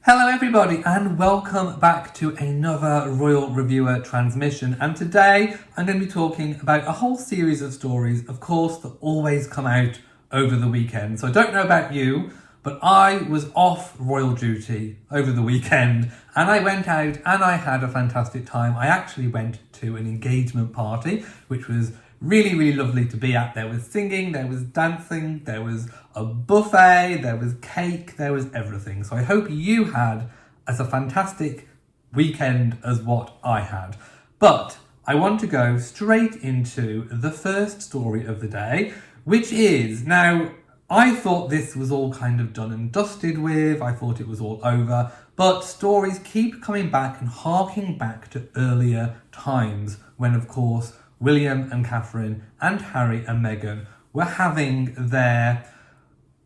Hello everybody and welcome back to another Royal Reviewer transmission, and today I'm going to be talking about a whole series of stories, of course, that always come out over the weekend. So I don't know about you, but I was off royal duty over the weekend and I went out and I had a fantastic time. I actually went to an engagement party, which was really lovely to be at. There was singing, there was dancing, there was a buffet, there was cake, there was everything. So I hope you had as a fantastic weekend as what I had. But I want to go straight into the first story of the day, which is, now, I thought this was all kind of done and dusted with, I thought it was all over, but stories keep coming back and harking back to earlier times when, of course, William and Catherine and Harry and Meghan were having their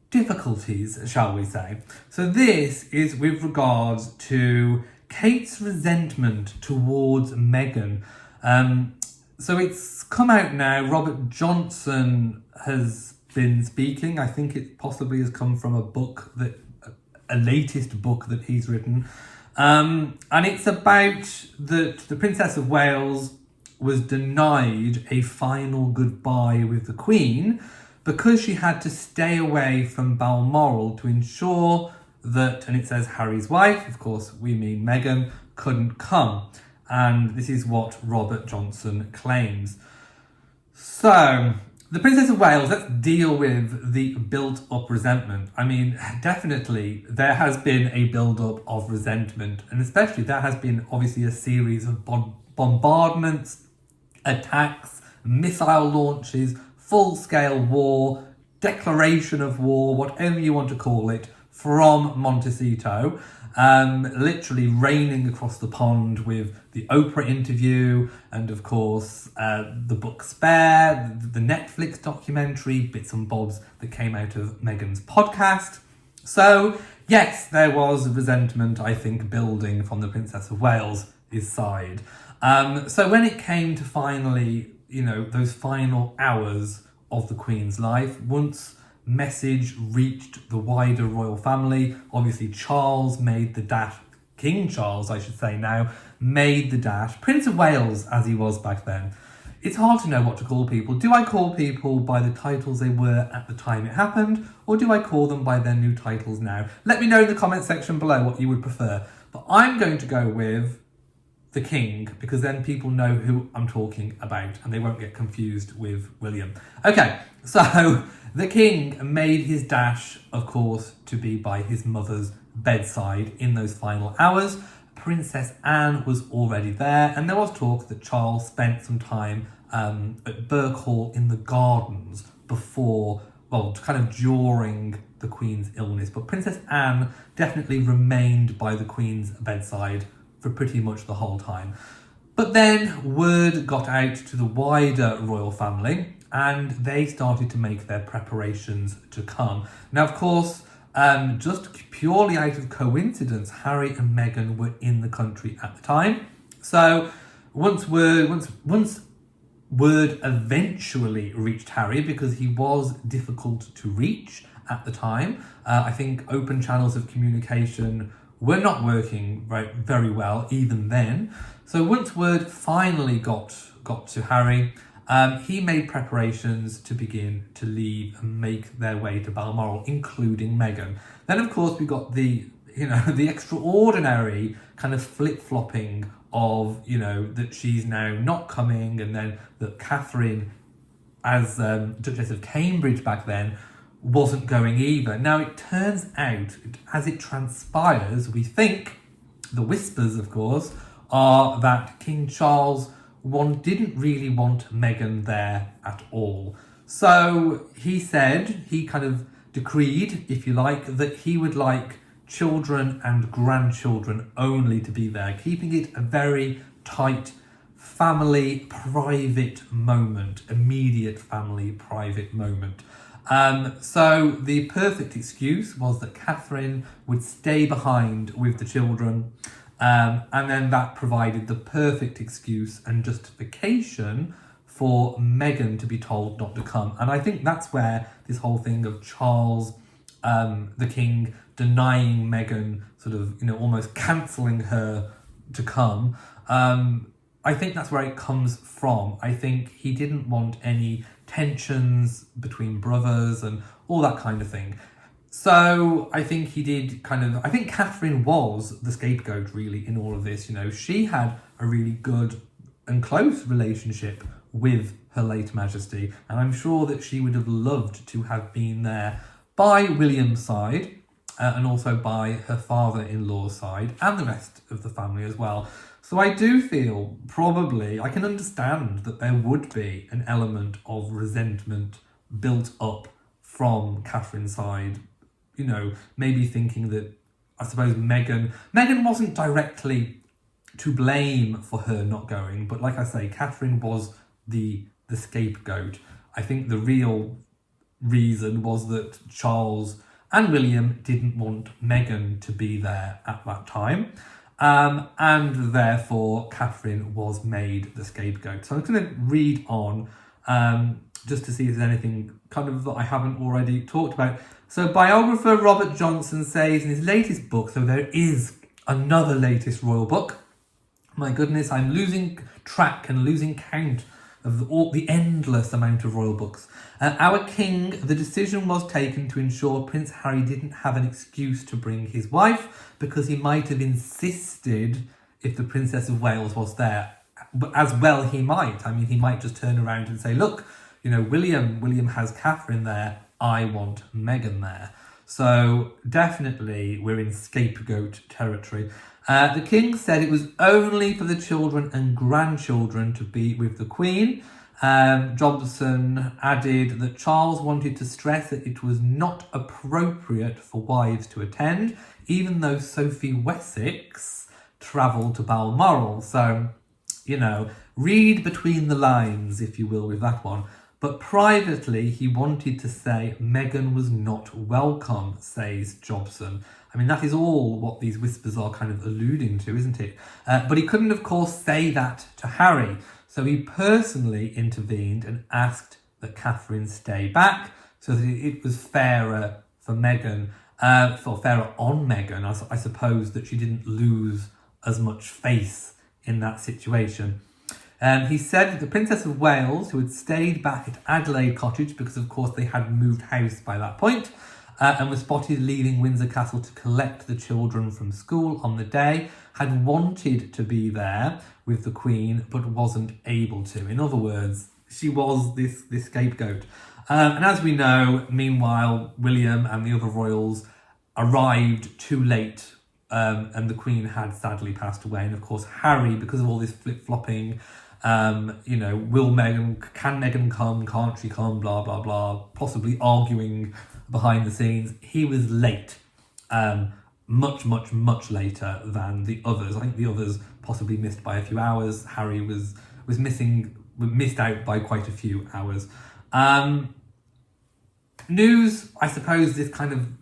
difficulties, shall we say. So this is with regards to Kate's resentment towards Meghan. So it's come out now, Robert Johnson has been speaking. I think it possibly has come from a latest book that he's written. And it's about the Princess of Wales was denied a final goodbye with the Queen because she had to stay away from Balmoral to ensure that, and it says Harry's wife, of course we mean Meghan, couldn't come. And this is what Robert Johnson claims. So, the Princess of Wales, let's deal with the built-up resentment. I mean, definitely there has been a build-up of resentment, and especially there has been obviously a series of bombardments, attacks, missile launches, full-scale war, declaration of war, whatever you want to call it, from Montecito, literally raining across the pond with the Oprah interview and, of course, the book Spare, the Netflix documentary, bits and bobs that came out of Meghan's podcast. So, yes, there was resentment, I think, building from the Princess of Wales' side. So when it came to finally, those final hours of the Queen's life, once message reached the wider royal family, obviously Charles made the dash, King Charles, I should say now, made the dash, Prince of Wales as he was back then. It's hard to know what to call people. Do I call people by the titles they were at the time it happened, or do I call them by their new titles now? Let me know in the comment section below what you would prefer. But I'm going to go with the King, because then people know who I'm talking about and they won't get confused with William. Okay, so the King made his dash, of course, to be by his mother's bedside in those final hours. Princess Anne was already there, and there was talk that Charles spent some time at Burke Hall in the gardens before, kind of during the Queen's illness. But Princess Anne definitely remained by the Queen's bedside for pretty much the whole time. But then word got out to the wider royal family and they started to make their preparations to come. Now, of course, just purely out of coincidence, Harry and Meghan were in the country at the time. So once word eventually reached Harry, because he was difficult to reach at the time, I think open channels of communication were not working very well even then. So once word finally got to Harry, he made preparations to begin to leave and make their way to Balmoral, including Meghan. Then, of course, we got the extraordinary kind of flip-flopping of, that she's now not coming, and then that Catherine, as Duchess of Cambridge back then, wasn't going either. Now, it turns out, as it transpires, we think, the whispers, of course, are that King Charles didn't really want Meghan there at all. So he said, he kind of decreed, if you like, that he would like children and grandchildren only to be there, keeping it a very tight family private moment, immediate family private moment. So the perfect excuse was that Catherine would stay behind with the children, and then that provided the perfect excuse and justification for Meghan to be told not to come. And I think that's where this whole thing of Charles the king denying Meghan, sort of, almost cancelling her to come. I think that's where it comes from. I think he didn't want any tensions between brothers and all that kind of thing. So I think he did I think Catherine was the scapegoat really in all of this. She had a really good and close relationship with Her Late Majesty, and I'm sure that she would have loved to have been there by William's side, and also by her father-in-law's side, and the rest of the family as well. So I do feel I can understand that there would be an element of resentment built up from Catherine's side. Maybe thinking that, I suppose, Meghan wasn't directly to blame for her not going, but like I say, Catherine was the scapegoat. I think the real reason was that Charles and William didn't want Meghan to be there at that time. And therefore Catherine was made the scapegoat. So I'm going to read on just to see if there's anything that I haven't already talked about. So biographer Robert Johnson says in his latest book, so there is another latest royal book. My goodness, I'm losing track and losing count of the endless amount of royal books. Our King, the decision was taken to ensure Prince Harry didn't have an excuse to bring his wife, because he might have insisted if the Princess of Wales was there. But as well he might. He might just turn around and say, look, William has Catherine there, I want Meghan there. So definitely we're in scapegoat territory. The king said it was only for the children and grandchildren to be with the Queen. Johnson added that Charles wanted to stress that it was not appropriate for wives to attend, even though Sophie Wessex travelled to Balmoral. So, read between the lines, if you will, with that one. But privately, he wanted to say Meghan was not welcome, says Jobson. That is all what these whispers are alluding to, isn't it? But he couldn't, of course, say that to Harry. So he personally intervened and asked that Catherine stay back so that it was fairer for Meghan, fairer on Meghan. I suppose that she didn't lose as much face in that situation. He said that the Princess of Wales, who had stayed back at Adelaide Cottage, because of course they had moved house by that point, and was spotted leaving Windsor Castle to collect the children from school on the day, had wanted to be there with the Queen, but wasn't able to. In other words, she was this scapegoat. And as we know, meanwhile, William and the other royals arrived too late, and the Queen had sadly passed away. And of course, Harry, because of all this flip-flopping, can Meghan come, can't she come, blah, blah, blah, possibly arguing behind the scenes. He was late, much, much, much later than the others. I think the others possibly missed by a few hours. Harry was missed out by quite a few hours. News, I suppose this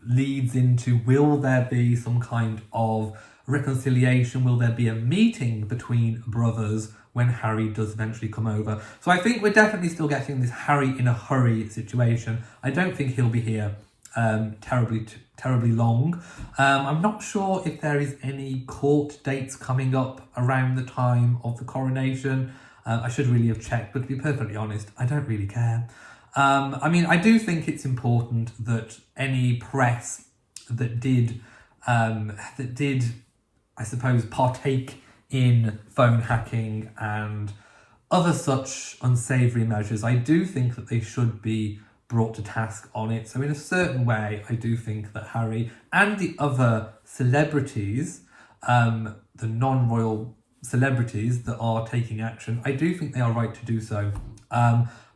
leads into, will there be some kind of reconciliation? Will there be a meeting between brothers when Harry does eventually come over? So I think we're definitely still getting this Harry in a hurry situation. I don't think he'll be here terribly long. I'm not sure if there is any court dates coming up around the time of the coronation. I should really have checked, but to be perfectly honest, I don't really care. I do think it's important that any press that did, I suppose, partake in phone hacking and other such unsavoury measures, I do think that they should be brought to task on it. So in a certain way, I do think that Harry and the other celebrities, the non-royal celebrities that are taking action, I do think they are right to do so.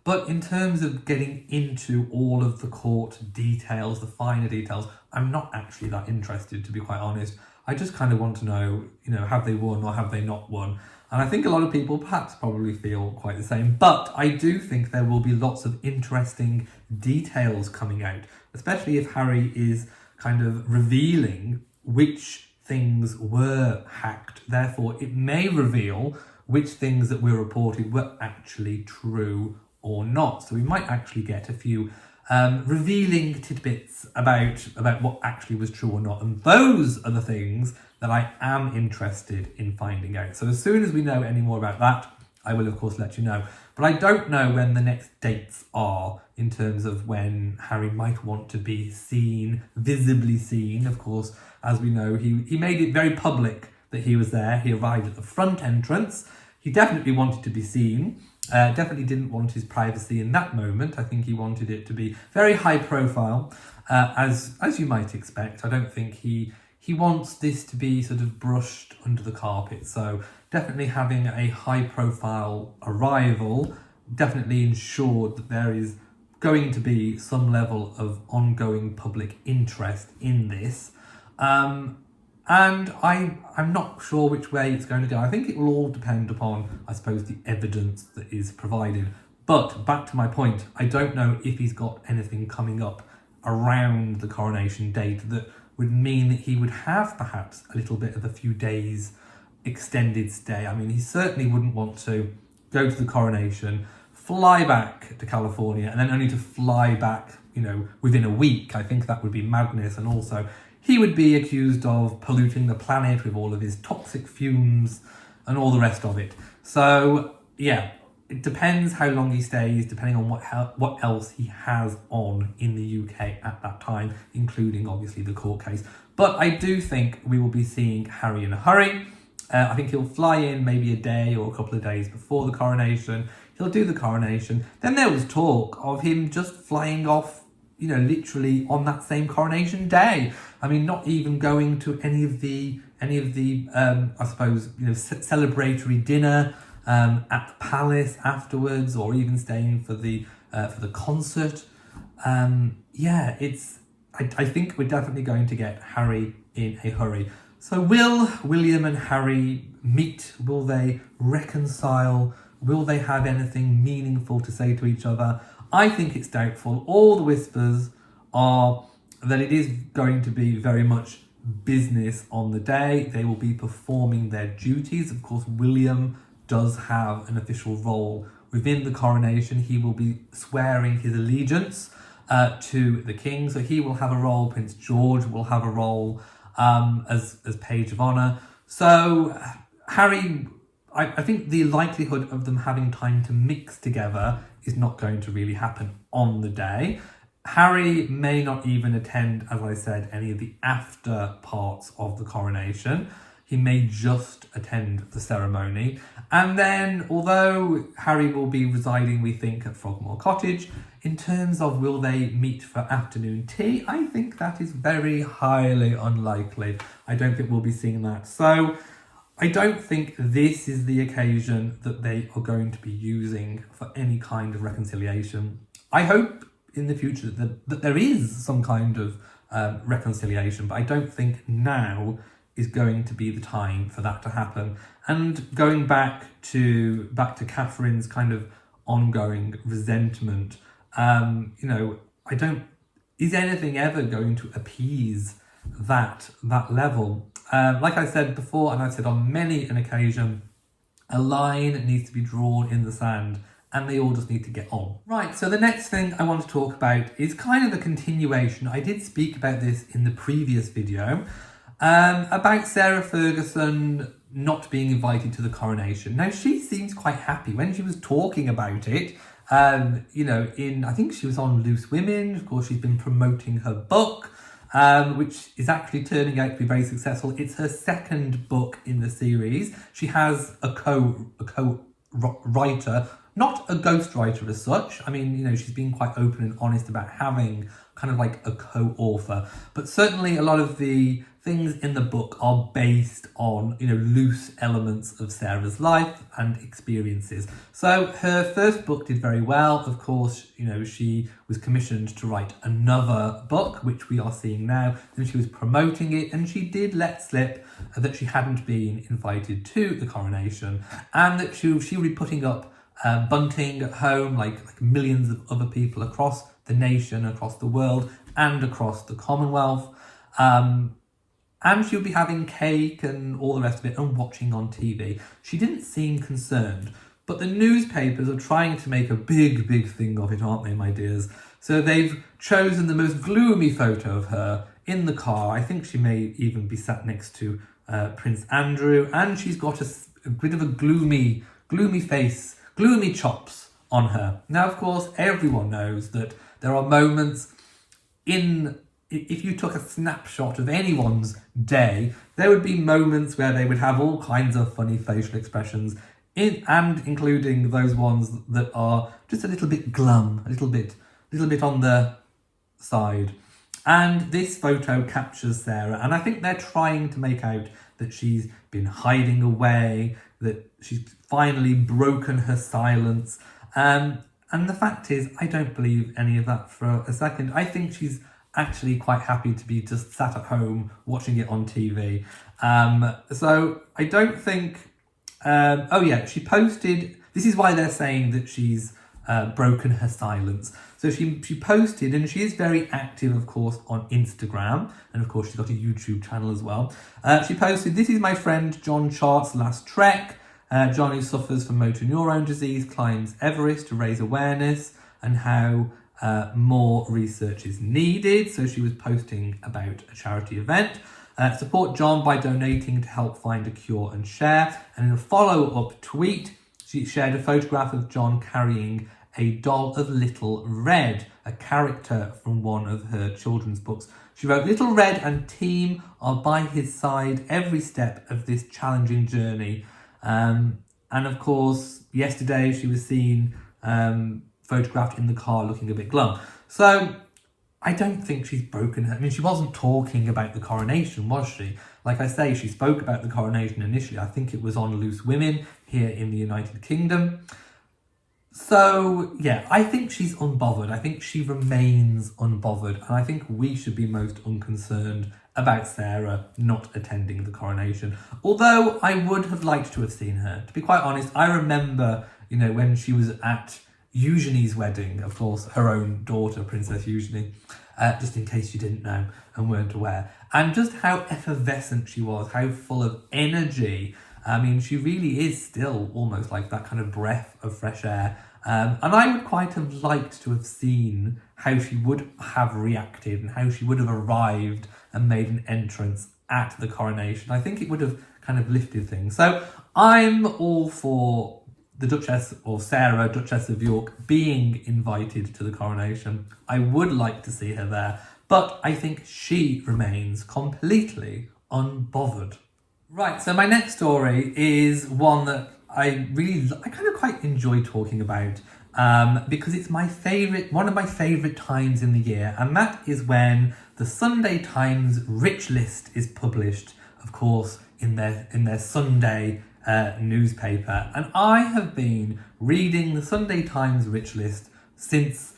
But in terms of getting into all of the court details, the finer details, I'm not actually that interested, to be quite honest. I just want to know, have they won or have they not won? And I think a lot of people perhaps probably feel quite the same. But I do think there will be lots of interesting details coming out, especially if Harry is revealing which things were hacked. Therefore, it may reveal which things that were reported were actually true or not. So we might actually get a few revealing tidbits about what actually was true or not. And those are the things that I am interested in finding out. So as soon as we know any more about that, I will of course let you know. But I don't know when the next dates are in terms of when Harry might want to be seen, visibly seen. Of course, as we know, he made it very public that he was there. He arrived at the front entrance. He definitely wanted to be seen. Definitely didn't want his privacy in that moment. I think he wanted it to be very high profile, as you might expect. I don't think he wants this to be sort of brushed under the carpet. So definitely having a high profile arrival definitely ensured that there is going to be some level of ongoing public interest in this. And I'm not sure which way it's going to go. I think it will all depend upon, I suppose, the evidence that is provided. But back to my point, I don't know if he's got anything coming up around the coronation date that would mean that he would have perhaps a little bit of a few days extended stay. I mean, he certainly wouldn't want to go to the coronation, fly back to California, and then only to fly back, within a week. I think that would be madness. And also, he would be accused of polluting the planet with all of his toxic fumes and all the rest of it. So, yeah, it depends how long he stays, depending on what else he has on in the UK at that time, including, obviously, the court case. But I do think we will be seeing Harry in a hurry. I think he'll fly in maybe a day or a couple of days before the coronation. He'll do the coronation. Then there was talk of him just flying off, literally on that same coronation day. I mean, not even going to any of the I suppose, celebratory dinner at the palace afterwards, or even staying for the concert. I think we're definitely going to get Harry in a hurry. So will William and Harry meet? Will they reconcile? Will they have anything meaningful to say to each other? I think it's doubtful. All the whispers are that it is going to be very much business on the day. They will be performing their duties. Of course, William does have an official role within the coronation. He will be swearing his allegiance to the king. So he will have a role. Prince George will have a role as page of honour. So Harry, I think the likelihood of them having time to mix together is not going to really happen on the day. Harry may not even attend, as I said, any of the after parts of the coronation. He may just attend the ceremony. And then, although Harry will be residing, we think, at Frogmore Cottage, in terms of will they meet for afternoon tea, I think that is very highly unlikely. I don't think we'll be seeing that. So I don't think this is the occasion that they are going to be using for any kind of reconciliation. I hope in the future that there is some kind of reconciliation, but I don't think now is going to be the time for that to happen. And going back to Catherine's kind of ongoing resentment, is anything ever going to appease that level? Like I said before, and I've said on many an occasion, a line needs to be drawn in the sand, and they all just need to get on. Right, so the next thing I want to talk about is kind of a continuation. I did speak about this in the previous video, about Sarah Ferguson not being invited to the coronation. Now, she seems quite happy when she was talking about it. I think she was on Loose Women. Of course, she's been promoting her book, which is actually turning out to be very successful. It's her second book in the series. She has a co-writer, not a ghostwriter as such. I mean, she's been quite open and honest about having kind of like a co-author, but certainly a lot of the things in the book are based on, loose elements of Sarah's life and experiences. So her first book did very well. Of course, she was commissioned to write another book, which we are seeing now, and she was promoting it, and she did let slip that she hadn't been invited to the coronation, and that she would be putting up bunting at home like millions of other people across the nation, across the world, and across the Commonwealth. And she'll be having cake and all the rest of it and watching on TV. She didn't seem concerned. But the newspapers are trying to make a big, big thing of it, aren't they, my dears? So they've chosen the most gloomy photo of her in the car. I think she may even be sat next to Prince Andrew, and she's got a bit of a gloomy face, gloomy chops on her. Now, of course, everyone knows that there are moments if you took a snapshot of anyone's day, there would be moments where they would have all kinds of funny facial expressions, and including those ones that are just a little bit glum, a little bit on the side. And this photo captures Sarah, and I think they're trying to make out that she's been hiding away, that she's finally broken her silence. And the fact is, I don't believe any of that for a second. I think she's actually quite happy to be just sat at home watching it on TV. So I don't think... she posted... This is why they're saying that she's broken her silence. So she posted, and she is very active, of course, on Instagram. And of course, she's got a YouTube channel as well. She posted, "This is my friend John Chart's last trek. John, who suffers from motor neurone disease, climbs Everest to raise awareness, and how more research is needed." So she was posting about a charity event. Support John by donating to help find a cure and share. And in a follow-up tweet, she shared a photograph of John carrying a doll of Little Red, a character from one of her children's books. She wrote, "Little Red and team are by his side every step of this challenging journey." And of course, yesterday she was seen photographed in the car looking a bit glum. So I don't think she's broken her... I mean, she wasn't talking about the coronation, was she? Like I say, she spoke about the coronation initially. I think it was on Loose Women here in the United Kingdom. So, yeah, I think she's unbothered. I think she remains unbothered. And I think we should be most unconcerned about Sarah not attending the coronation. Although I would have liked to have seen her. To be quite honest, I remember, when she was at Eugenie's wedding, of course, her own daughter, Princess Eugenie, just in case you didn't know and weren't aware. And just how effervescent she was, how full of energy. I mean, she really is still almost like that kind of breath of fresh air. And I would quite have liked to have seen how she would have reacted and how she would have arrived and made an entrance at the coronation. I think it would have kind of lifted things. So I'm all for the Duchess, or Sarah, Duchess of York, being invited to the coronation. I would like to see her there, but I think she remains completely unbothered. Right, so my next story is one that I kind of quite enjoy talking about because it's one of my favourite times in the year, and that is when the Sunday Times Rich List is published, of course, in their Sunday newspaper. And I have been reading the Sunday Times Rich List since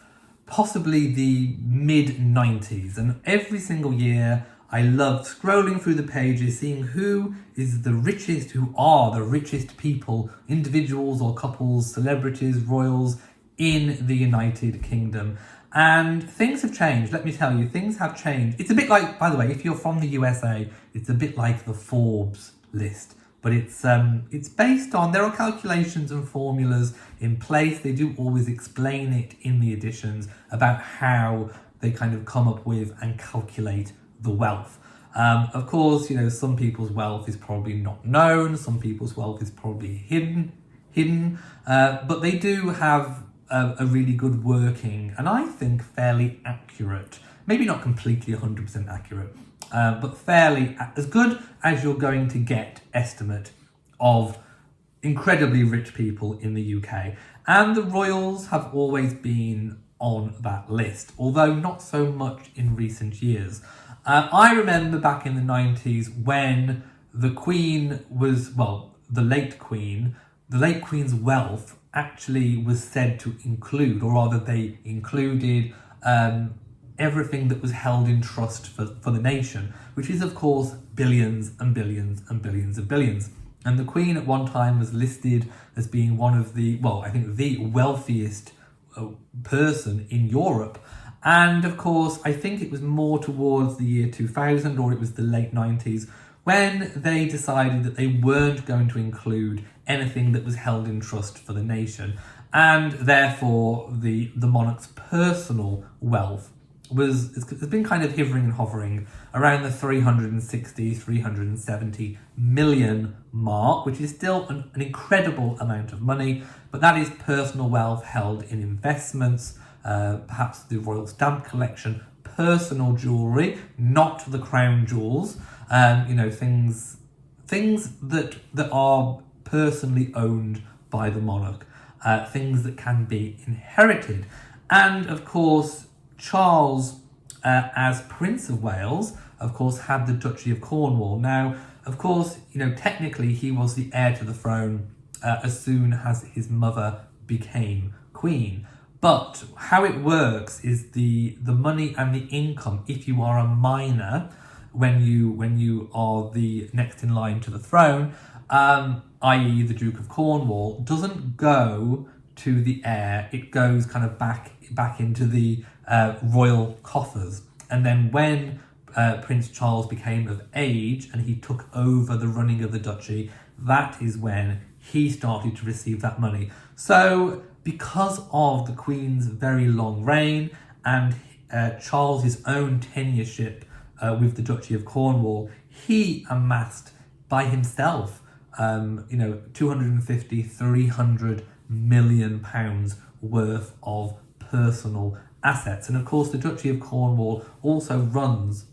possibly the mid-90s, and every single year I loved scrolling through the pages, seeing who are the richest people, individuals or couples, celebrities, royals in the United Kingdom. And things have changed, let me tell you, things have changed. It's a bit like, by the way, if you're from the USA, it's a bit like the Forbes list. But it's based on, there are calculations and formulas in place. They do always explain it in the editions about how they kind of come up with and calculate the wealth. Of course, some people's wealth is probably not known, some people's wealth is probably hidden, but they do have a really good working, and I think fairly accurate, maybe not completely 100% accurate, but fairly as good as you're going to get estimate of incredibly rich people in the UK. And the royals have always been on that list, although not so much in recent years. I remember back in the 90s when the Queen was, the late Queen's wealth actually was said to include, or rather they included everything that was held in trust for the nation, which is of course billions and billions and billions of billions. And the Queen at one time was listed as being one of the wealthiest person in Europe. And of course, I think it was more towards the year 2000, or it was the late 90s, when they decided that they weren't going to include anything that was held in trust for the nation, and therefore the monarch's personal wealth has been kind of hovering and hovering around the 370 million mark, which is still an incredible amount of money, but that is personal wealth held in investments, perhaps the royal stamp collection, personal jewellery, not the crown jewels, things that are personally owned by the monarch, things that can be inherited. And of course, Charles, as Prince of Wales, of course, had the Duchy of Cornwall. Now, of course, technically he was the heir to the throne as soon as his mother became queen. But how it works is the money and the income, if you are a minor, when you are the next in line to the throne, i.e. the Duke of Cornwall, doesn't go to the heir. It goes kind of back into the royal coffers. And then when Prince Charles became of age and he took over the running of the duchy, that is when he started to receive that money. So because of the Queen's very long reign and Charles's own tenureship with the Duchy of Cornwall, he amassed by himself 250, 300 million pounds worth of personal assets. And of course, the Duchy of Cornwall also funds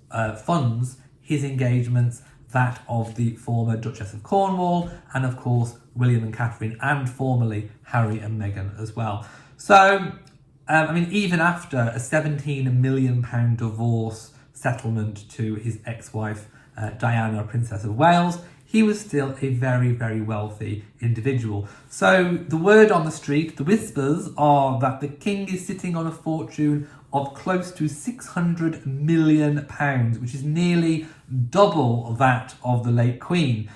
his engagements, that of the former Duchess of Cornwall, and of course, William and Catherine, and formerly Harry and Meghan as well. So, even after a £17 million divorce settlement to his ex-wife, Diana, Princess of Wales, he was still a very, very wealthy individual. So the word on the street, the whispers, are that the king is sitting on a fortune of close to £600 million, which is nearly double that of the late Queen.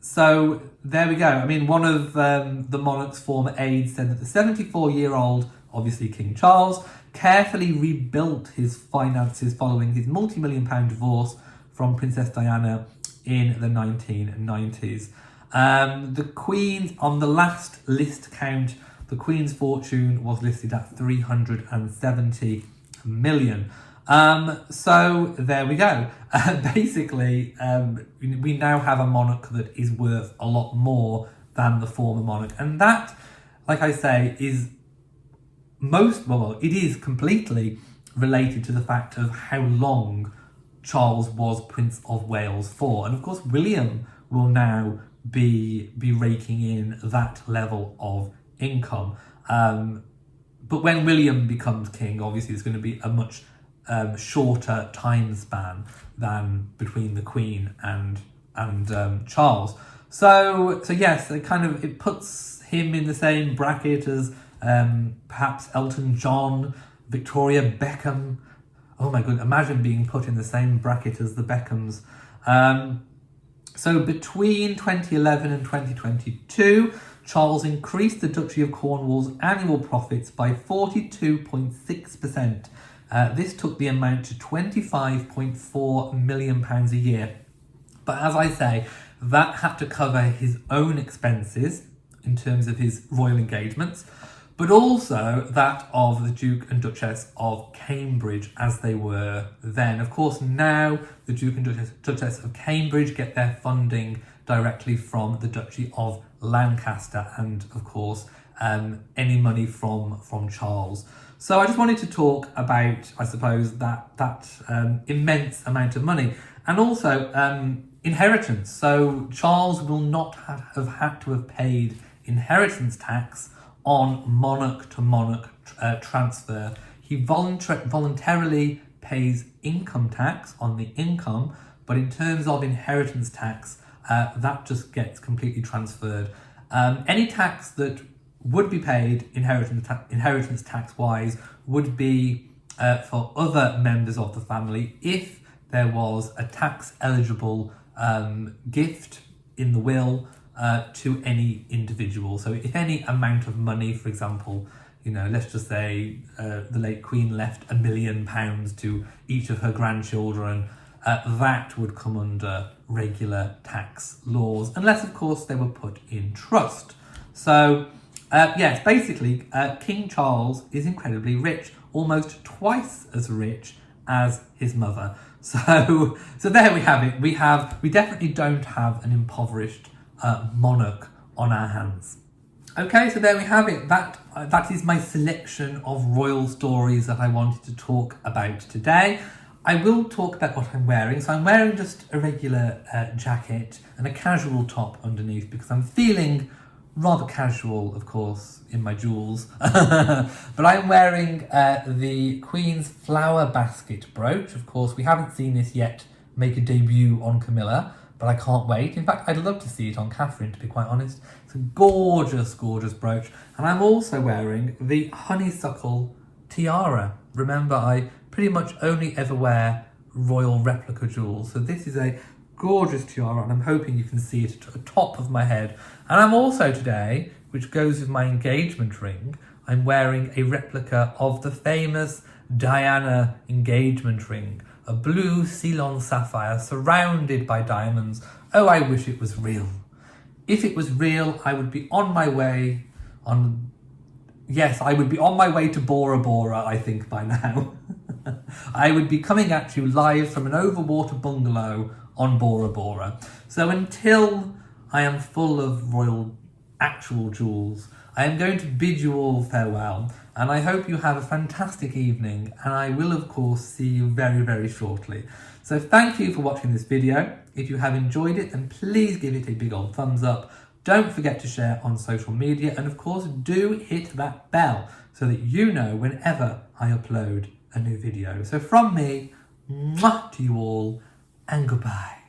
So there we go. One of the monarch's former aides said that the 74-year-old, obviously King Charles, carefully rebuilt his finances following his multi-million-pound divorce from Princess Diana in the 1990s. The Queen, on the last list count, the Queen's fortune was listed at 370 million. So there we go. Basically, we now have a monarch that is worth a lot more than the former monarch. And that, like I say, is it is completely related to the fact of how long Charles was Prince of Wales for. And of course, William will now be raking in that level of income. But when William becomes king, obviously it's going to be a much shorter time span than between the Queen and Charles. So yes, it puts him in the same bracket as perhaps Elton John, Victoria Beckham. Oh my god, imagine being put in the same bracket as the Beckhams. So between 2011 and 2022, Charles increased the Duchy of Cornwall's annual profits by 42.6%. This took the amount to £25.4 million a year. But as I say, that had to cover his own expenses in terms of his royal engagements, but also that of the Duke and Duchess of Cambridge as they were then. Of course, now the Duke and Duchess of Cambridge get their funding directly from the Duchy of Lancaster and, of course, any money from Charles. So I just wanted to talk about, I suppose, that immense amount of money, and also inheritance. So Charles will not have had to have paid inheritance tax on monarch to monarch transfer. He voluntarily pays income tax on the income, but in terms of inheritance tax, that just gets completely transferred. Any tax that would be paid inheritance tax wise would be for other members of the family if there was a tax eligible gift in the will to any individual. So if any amount of money, for example, let's just say the late Queen left £1 million to each of her grandchildren, that would come under regular tax laws, unless of course they were put in trust. So yes, basically King Charles is incredibly rich, almost twice as rich as his mother. So there we have it. We definitely don't have an impoverished monarch on our hands. Okay, so there we have it. That is my selection of royal stories that I wanted to talk about today. I will talk about what I'm wearing. So I'm wearing just a regular jacket and a casual top underneath because I'm feeling rather casual, of course, in my jewels. But I'm wearing the Queen's flower basket brooch. Of course, we haven't seen this yet make a debut on Camilla, but I can't wait. In fact, I'd love to see it on Catherine, to be quite honest. It's a gorgeous, gorgeous brooch. And I'm also wearing the honeysuckle tiara. Remember, I pretty much only ever wear royal replica jewels. So this is a gorgeous tiara, and I'm hoping you can see it at the top of my head. And I'm also today, which goes with my engagement ring, I'm wearing a replica of the famous Diana engagement ring, a blue Ceylon sapphire surrounded by diamonds. Oh, I wish it was real. If it was real, I would be on my way I would be on my way to Bora Bora, I think, by now. I would be coming at you live from an overwater bungalow on Bora Bora. So until I am full of royal actual jewels, I am going to bid you all farewell, and I hope you have a fantastic evening, and I will of course see you very, very shortly. So thank you for watching this video. If you have enjoyed it, then please give it a big old thumbs up. Don't forget to share on social media, and of course do hit that bell so that you know whenever I upload a new video. So from me, mwah, to you all, and goodbye.